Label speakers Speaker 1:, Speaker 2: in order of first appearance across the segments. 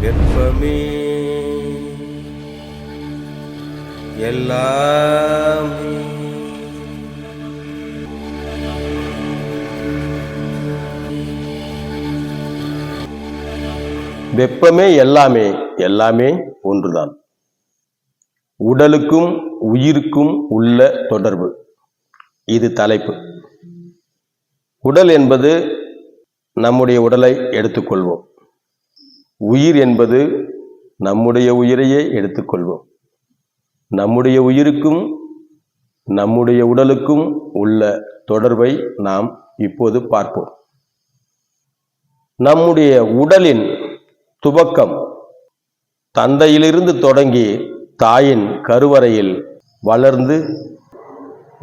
Speaker 1: வெப்பமே எல்லாமே
Speaker 2: வெப்பமே எல்லாமே, எல்லாமே ஒன்றுதான். உடலுக்கும் உயிருக்கும் உள்ள தொடர்பு, இது தலைப்பு. உடல் என்பது நம்முடைய உடலை எடுத்துக்கொள்வோம். உயிர் என்பது நம்முடைய உயிரையே எடுத்துக்கொள்வோம். நம்முடைய உயிருக்கும் நம்முடைய உடலுக்கும் உள்ள தொடர்பை நாம் இப்போது பார்ப்போம். நம்முடைய உடலின் துவக்கம் தந்தையிலிருந்து தொடங்கி தாயின் கருவறையில் வளர்ந்து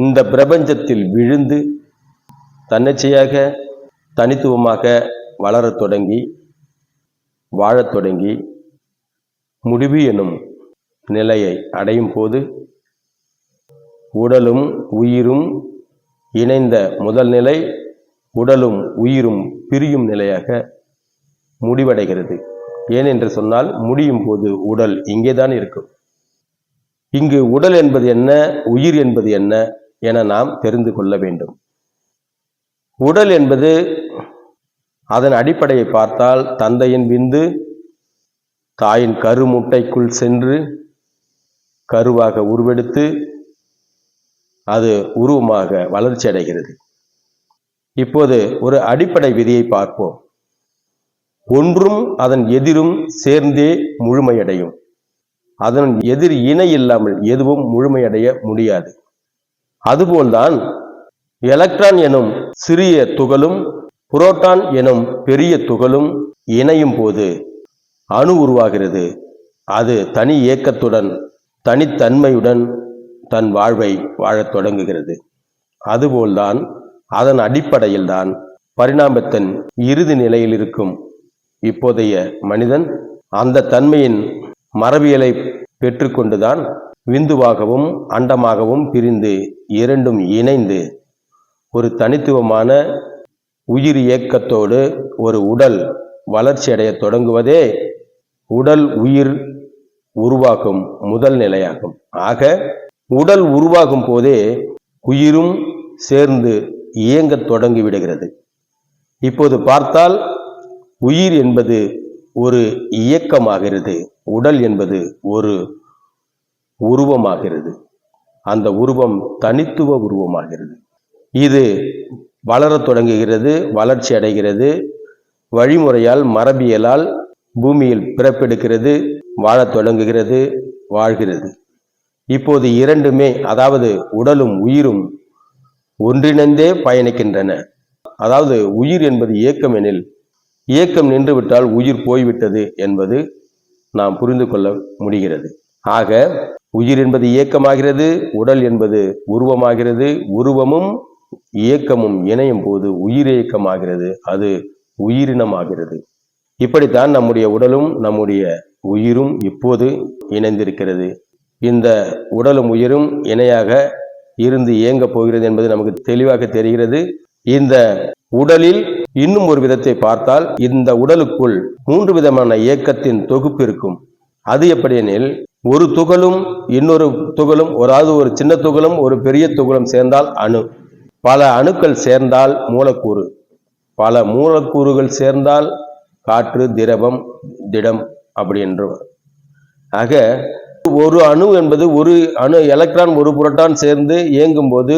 Speaker 2: இந்த பிரபஞ்சத்தில் விழுந்து தன்னிச்சையாக தனித்துவமாக வளரத் தொடங்கி வாழத் தொடங்கி முடிவு எனும் நிலையை அடையும் போது உடலும் உயிரும் இணைந்த முதல் நிலை உடலும் உயிரும் பிரியும் நிலையாக முடிவடைகிறது. ஏனென்று சொன்னால் முடியும் போது உடல் இங்கேதான் இருக்கும். இங்கு உடல் என்பது என்ன, உயிர் என்பது என்ன என நாம் தெரிந்து கொள்ள வேண்டும். உடல் என்பது அதன் அடிப்படையை பார்த்தால் தந்தையின் விந்து தாயின் கருமுட்டைக்குள் சென்று கருவாக உருவெடுத்து அது உருவமாக வளர்ச்சி அடைகிறது. இப்போது ஒரு அடிப்படை விதியை பார்ப்போம். ஒன்றும் அதன் எதிரும் சேர்ந்தே முழுமையடையும். அதன் எதிர் இணை இல்லாமல் எதுவும் முழுமையடைய முடியாது. அதுபோல்தான் எலக்ட்ரான் எனும் சிறிய துகளும் புரோட்டான் எனும் பெரிய துகளும் இணையும் போது அணு உருவாகிறது. அது தனி இயக்கத்துடன் தனித்தன்மையுடன் தன் வாழ்வை வாழத் தொடங்குகிறது. அதுபோல்தான் அதன் அடிப்படையில்தான் பரிணாமத்தின் இறுதி நிலையில் இருக்கும் இப்போதைய மனிதன் அந்த தன்மையின் மரபியலை பெற்றுக்கொண்டுதான் விந்துவாகவும் அண்டமாகவும் பிரிந்து இரண்டும் இணைந்து ஒரு தனித்துவமான உயிர் இயக்கத்தோடு ஒரு உடல் வளர்ச்சி அடைய தொடங்குவதே உடல் உயிர் உருவாக்கும் முதல் நிலையாகும். ஆக உடல் உருவாகும் போதே உயிரும் சேர்ந்து இயங்கத் தொடங்கி விடுகிறது. இப்போது பார்த்தால் உயிர் என்பது ஒரு இயக்கமாகிறது, உடல் என்பது ஒரு உருவமாகிறது. அந்த உருவம் தனித்துவ உருவமாகிறது. இது வளரத் தொடங்குகிறது, வளர்ச்சி அடைகிறது, வழிமுறையால் மரபியலால் பூமியில் பிறப்பெடுக்கிறது, வாழத் தொடங்குகிறது, வாழ்கிறது. இப்போது இரண்டுமே, அதாவது உடலும் உயிரும் ஒன்றிணைந்தே பயணிக்கின்றன. அதாவது உயிர் என்பது இயக்கம் எனில் இயக்கம் நின்றுவிட்டால் உயிர் போய்விட்டது என்பது நாம் புரிந்து கொள்ள முடிகிறது. ஆக உயிர் என்பது இயக்கமாகிறது, உடல் என்பது உருவமாகிறது, உருவமும் இயக்கமும் இணையும் போது உயிர் இயக்கமாகிறது, அது உயிரினமாகிறது. இப்படித்தான் நம்முடைய உடலும் நம்முடைய உயிரும் இப்போது இணைந்திருக்கிறது. இந்த உடலும் உயிரும் இணையாக இருந்து இயங்கப் போகிறது என்பது நமக்கு தெளிவாக தெரிகிறது. இந்த உடலில் இன்னும் ஒரு விதத்தை பார்த்தால் இந்த உடலுக்குள் 3 விதமான இயக்கத்தின் தொகுப்பு இருக்கும். அது எப்படி எனில், ஒரு துகளும் இன்னொரு துகளும், ஒரு சின்ன துகளும் ஒரு பெரிய துகளும் சேர்ந்தால் அணு, பல அணுக்கள் சேர்ந்தால் மூலக்கூறு, பல மூலக்கூறுகள் சேர்ந்தால் காற்று, திரவம், திடம் அப்படி என்று. ஆக ஒரு அணு என்பது ஒரு அணு எலக்ட்ரான் ஒரு புரோட்டான் சேர்ந்து இயங்கும் போது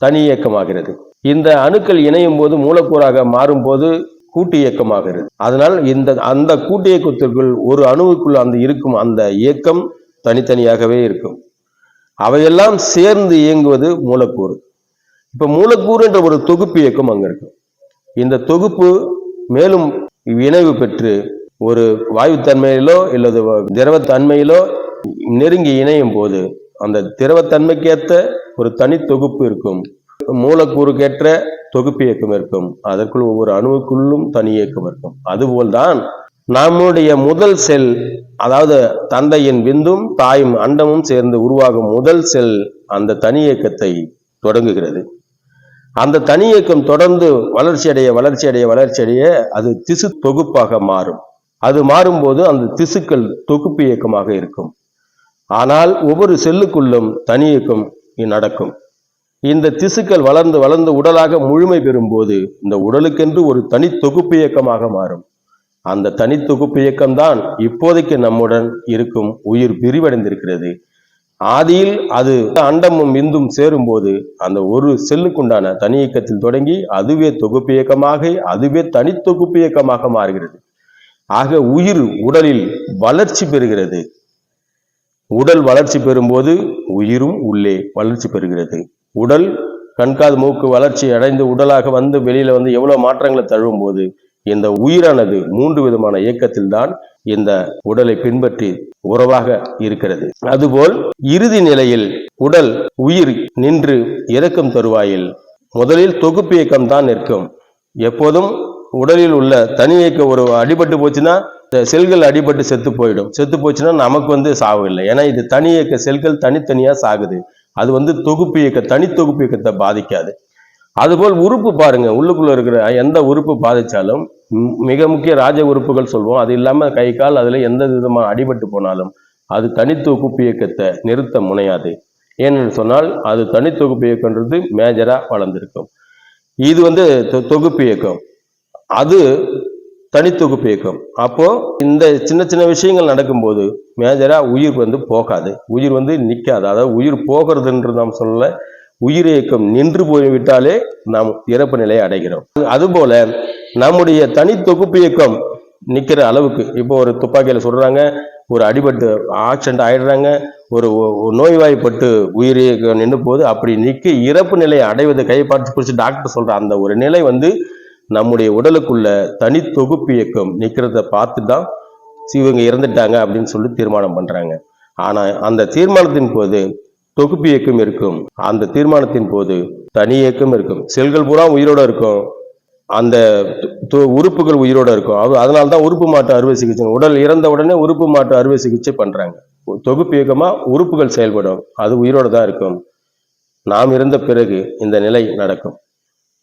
Speaker 2: தனி இயக்கமாகிறது. இந்த அணுக்கள் இணையும் போது மூலக்கூறாக மாறும் போது கூட்டு இயக்கமாகிறது. அதனால் அந்த கூட்டு இயக்கத்திற்குள் ஒரு அணுவுக்குள் அந்த இருக்கும் அந்த இயக்கம் தனித்தனியாகவே இருக்கும். அவையெல்லாம் சேர்ந்து இயங்குவது மூலக்கூறு. இப்ப மூலக்கூறு என்ற ஒரு தொகுப்பு இயக்கம் அங்க இருக்கும். இந்த தொகுப்பு மேலும் இணைவு பெற்று ஒரு வாயுத்தன்மையிலோ அல்லது திரவத்தன்மையிலோ நெருங்கி இணையும் போது அந்த திரவத்தன்மைக்கேற்ற ஒரு தனி தொகுப்பு இருக்கும், மூலக்கூறுக்கேற்ற தொகுப்பு இயக்கம் இருக்கும், அதற்குள் ஒவ்வொரு அணுவுக்குள்ளும் தனி இயக்கம் இருக்கும். அதுபோல்தான் நம்முடைய முதல் செல், அதாவது தந்தையின் விந்தும் தாயும் அண்டமும் சேர்ந்து உருவாகும் முதல் செல் அந்த தனி இயக்கத்தை தொடங்குகிறது. அந்த தனி இயக்கம் தொடர்ந்து வளர்ச்சி அடைய அது திசு தொகுப்பாக மாறும். அது மாறும்போது அந்த திசுக்கள் தொகுப்பு இயக்கமாக இருக்கும். ஆனால் ஒவ்வொரு செல்லுக்குள்ளும் தனி இயக்கம் நடக்கும். இந்த திசுக்கள் வளர்ந்து வளர்ந்து உடலாக முழுமை பெறும்போது இந்த உடலுக்கென்று ஒரு தனி தொகுப்பு இயக்கமாக மாறும். அந்த தனி தொகுப்பு இயக்கம்தான் இப்போதைக்கு நம்முடன் இருக்கும் உயிர் விரிவடைந்திருக்கிறது. ஆதியில் அது அண்டமும் விந்தும் சேரும் போது அந்த ஒரு செல்லுக்குண்டான தனி இயக்கத்தில் தொடங்கி அதுவே தொகுப்பு இயக்கமாக, அதுவே தனி தொகுப்பு இயக்கமாக மாறுகிறது. ஆக உயிர் உடலில் வளர்ச்சி பெறுகிறது. உடல் வளர்ச்சி பெறும்போது உயிரும் உள்ளே வளர்ச்சி பெறுகிறது. உடல் கண்காது மூக்கு வளர்ச்சி அடைந்து உடலாக வந்து வெளியில வந்து எவ்வளவு மாற்றங்களை தழுவும் போது இந்த உயிரானது 3 விதமான இயக்கத்தில் தான் இந்த உடலை பின்பற்றி உறவாக இருக்கிறது. அதுபோல் இறுதி நிலையில் உடல் உயிர் நின்று இறக்கும் தருவாயில் முதலில் தொகுப்பு இயக்கம் தான் நிற்கும். எப்போதும் உடலில் உள்ள தனி இயக்க ஒரு அடிபட்டு போச்சுன்னா செல்கள் அடிபட்டு செத்து போயிடும். செத்து போச்சுன்னா நமக்கு வந்து சாவு இல்லை. ஏன்னா இது தனி இயக்க செல்கள் தனித்தனியா சாகுது. அது வந்து தொகுப்பு இயக்க தனி தொகுப்பு இயக்கத்தை பாதிக்காது. அதுபோல் உறுப்பு பாருங்க, உள்ளுக்குள்ள இருக்கிற எந்த உறுப்பு பாதிச்சாலும் மிக முக்கிய ராஜ உறுப்புகள் சொல்வோம். அது இல்லாம கை கால் அதுல எந்த விதமான அடிபட்டு போனாலும் அது தனி தொகுப்பு இயக்கத்தை நிறுத்த முனையாது. ஏன்னு சொன்னால் அது தனி தொகுப்பு இயக்கம்ன்றது மேஜரா வளர்ந்திருக்கும். இது வந்து தொகுப்பு இயக்கம், அது தனி தொகுப்பு இயக்கம். அப்போ இந்த சின்ன சின்ன விஷயங்கள் நடக்கும்போது மேஜரா உயிர் வந்து போகாது, உயிர் வந்து நிற்காது. அதாவது உயிர் போகிறதுன்றது நாம் சொல்லல, உயிர் இயக்கம் நின்று போய்விட்டாலே நாம் இறப்பு நிலையை அடைகிறோம். அதுபோல நம்முடைய தனி தொகுப்பு இயக்கம் நிற்கிற அளவுக்கு, இப்போ ஒரு துப்பாக்கியில சொல்றாங்க, ஒரு அடிபட்டு ஆக்சிடென்ட் ஆயிடுறாங்க, ஒரு நோய்வாய்ப்பட்டு உயிர் இயக்கம் நின்று போது, அப்படி நிற்க இறப்பு நிலையை அடைவதை கையை பார்த்து பிடிச்சி டாக்டர் சொல்ற அந்த ஒரு நிலை வந்து நம்முடைய உடலுக்குள்ள தனி தொகுப்பு இயக்கம் நிற்கிறத பார்த்து தான் இவங்க இறந்துட்டாங்க அப்படின்னு சொல்லி தீர்மானம் பண்றாங்க. ஆனா அந்த தீர்மானத்தின் போது தொகுப்பு இயக்கம் இருக்கும், அந்த தீர்மானத்தின் போது தனி இயக்கம் இருக்கும். செல்கள் பூரா உயிரோட இருக்கும், அந்த உறுப்புகள் உயிரோட இருக்கும். அதனால்தான் உறுப்பு மாற்று அறுவை சிகிச்சை, உடல் இறந்த உடனே உறுப்பு மாற்று அறுவை சிகிச்சை பண்றாங்க. தொகுப்பு இயக்கமா உறுப்புகள் செயல்படும், அது உயிரோட தான் இருக்கும். நாம் இறந்த பிறகு இந்த நிலை நடக்கும்.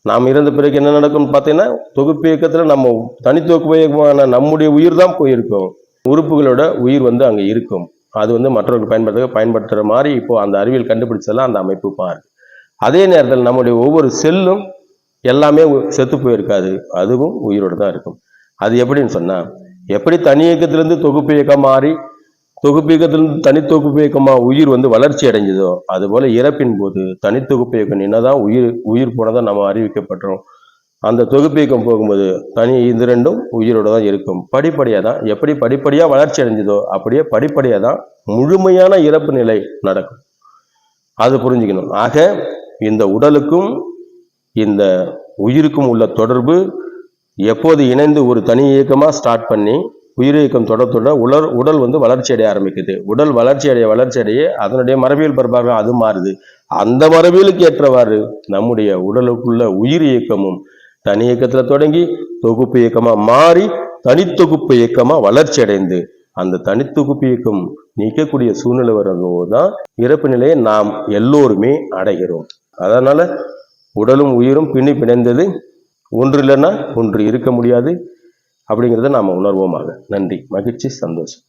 Speaker 2: நாம் இறந்த பிறகு என்ன நடக்கும் பார்த்தீங்கன்னா, தொகுப்பு இயக்கத்துல நம்ம தனி தொகுப்பு இயக்கமான நம்முடைய உயிர் தான் போயிருக்கும், உறுப்புகளோட உயிர் வந்து அங்க இருக்கும். அது வந்து மற்றவர்கள் பயன்படுத்துற மாதிரி இப்போ அந்த அறிவியல் கண்டுபிடிச்சதெல்லாம் அந்த அமைப்பு பாரு. அதே நேரத்தில் நம்முடைய ஒவ்வொரு செல்லும் எல்லாமே செத்து போயிருக்காது, அதுவும் உயிரோடு தான் இருக்கும். அது எப்படின்னு சொன்னா, எப்படி தனி இயக்கத்திலிருந்து தொகுப்பு இயக்கம் மாறி தொகுப்பு இயக்கத்திலிருந்து தனி தொகுப்பு இயக்கமா உயிர் வந்து வளர்ச்சி அடைஞ்சதோ, அது போல இறப்பின் போது தனி தொகுப்பு இயக்கம் என்னதான் உயிர் போனதான் நம்ம அறிவிக்கப்பட்டோம். அந்த தொகுப்பு இயக்கம் போகும்போது இது ரெண்டும் உயிரோட தான் இருக்கும். படிப்படியா தான், எப்படி படிப்படியா வளர்ச்சி அடைஞ்சதோ அப்படியே படிப்படியா தான் முழுமையான இறப்பு நிலை நடக்கும். அது புரிஞ்சுக்கணும். ஆக இந்த உடலுக்கும் இந்த உயிருக்கும் உள்ள தொடர்பு எப்போது இணைந்து ஒரு தனி இயக்கமா ஸ்டார்ட் பண்ணி உயிர் இயக்கம் தொடர்புட உடல் வந்து வளர்ச்சி அடைய ஆரம்பிக்குது. உடல் வளர்ச்சி அடைய அதனுடைய மரபியல் பரப்பாக அது மாறுது. அந்த மரபியலுக்கு ஏற்றவாறு நம்முடைய உடலுக்குள்ள உயிர் இயக்கமும் தனி இயக்கத்துல தொடங்கி தொகுப்பு இயக்கமா மாறி தனித்தொகுப்பு இயக்கமா வளர்ச்சி அடைந்து அந்த தனித்தொகுப்பு இயக்கம் நீக்கக்கூடிய சூழ்நிலை வரும்போதுதான் இறப்பு நிலையை நாம் எல்லோருமே அடைகிறோம். அதனால உடலும் உயிரும் பின்னி பிணைந்தது, ஒன்று இல்லைன்னா ஒன்று இருக்க முடியாது அப்படிங்கிறத நாம உணர்வோமாக. நன்றி, மகிழ்ச்சி, சந்தோஷம்.